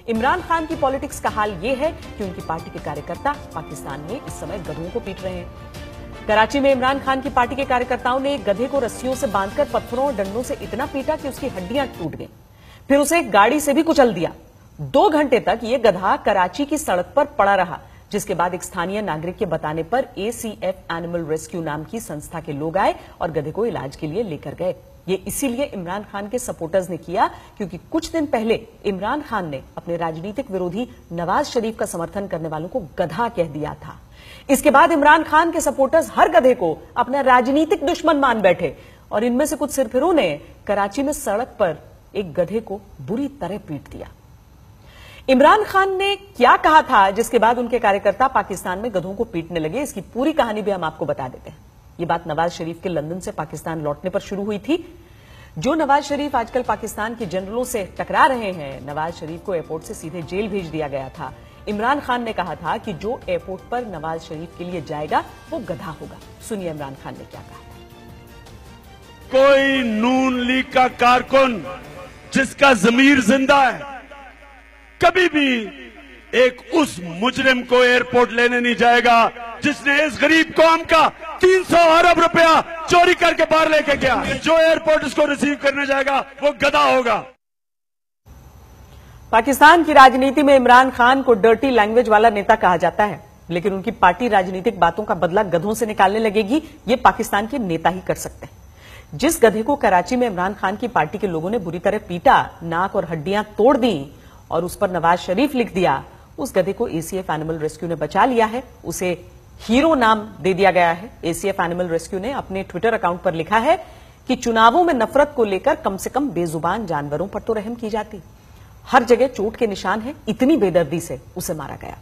इमरान खान की पॉलिटिक्स का हाल यह है कि उनकी पार्टी के कार्यकर्ता पाकिस्तान में इस समय गधों को पीट रहे हैं। कराची में इमरान खान की पार्टी के कार्यकर्ताओं ने एक गधे को रस्सियों से बांधकर पत्थरों और डंडों से इतना पीटा कि उसकी हड्डियां टूट गईं। फिर उसे एक गाड़ी से भी कुचल दिया। 2 घंटे तक यह गधा कराची की सड़क पर पड़ा रहा, जिसके बाद एक स्थानीय नागरिक के बताने पर ACF एनिमल रेस्क्यू नाम की संस्था के लोग आए और गधे को इलाज के लिए लेकर गए। ये इसीलिए इमरान खान के सपोर्टर्स ने किया क्योंकि कुछ दिन पहले इमरान खान ने अपने राजनीतिक विरोधी नवाज शरीफ का समर्थन करने वालों को गधा कह दिया था। इसके बाद इमरान खान के सपोर्टर्स हर गधे को अपना राजनीतिक दुश्मन मान बैठे और इनमें से कुछ सिरफिरों ने कराची में सड़क पर एक गधे को बुरी तरह पीट दिया। इमरान खान ने क्या कहा था जिसके बाद उनके कार्यकर्ता पाकिस्तान में गधों को पीटने लगे, इसकी पूरी कहानी भी हम आपको बता देते हैं। ये बात नवाज शरीफ के लंदन से पाकिस्तान लौटने पर शुरू हुई थी। जो नवाज शरीफ आजकल पाकिस्तान के जनरलों से टकरा रहे हैं, नवाज शरीफ को एयरपोर्ट से सीधे जेल भेज दिया गया था। इमरान खान ने कहा था कि जो एयरपोर्ट पर नवाज शरीफ के लिए जाएगा वो गधा होगा। सुनिए इमरान खान ने क्या कहा। कोई नून लीग का कारकुन जिसका जमीर जिंदा है कभी भी एक उस मुजरिम को एयरपोर्ट लेने नहीं जाएगा जिसने इस गरीब कौम का 300 अरब रुपया चोरी करके बाहर लेके गया। जो एयरपोर्ट इसको रिसीव करने जाएगा वो गधा होगा। पाकिस्तान की राजनीति में इमरान खान को डर्टी लैंग्वेज वाला नेता कहा जाता है, लेकिन उनकी पार्टी राजनीतिक बातों का बदला गधों से निकालने लगेगी, ये पाकिस्तान के नेता ही कर सकते हैं। जिस गधे को कराची में इमरान खान की पार्टी के लोगों ने बुरी तरह पीटा, नाक और हड्डियां तोड़ दी और उस पर नवाज शरीफ लिख दिया, उस गधे को ACF एनिमल रेस्क्यू ने बचा लिया है। उसे हीरो नाम दे दिया गया है। ACF एनिमल रेस्क्यू ने अपने ट्विटर अकाउंट पर लिखा है कि चुनावों में नफरत को लेकर कम से कम बेजुबान जानवरों पर तो रहम की जाती। हर जगह चोट के निशान है, इतनी बेदर्दी से उसे मारा गया।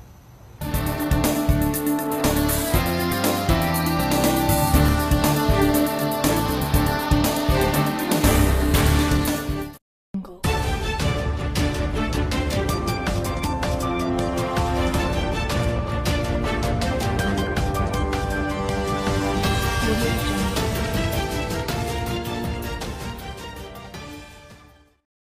Audio Jungle.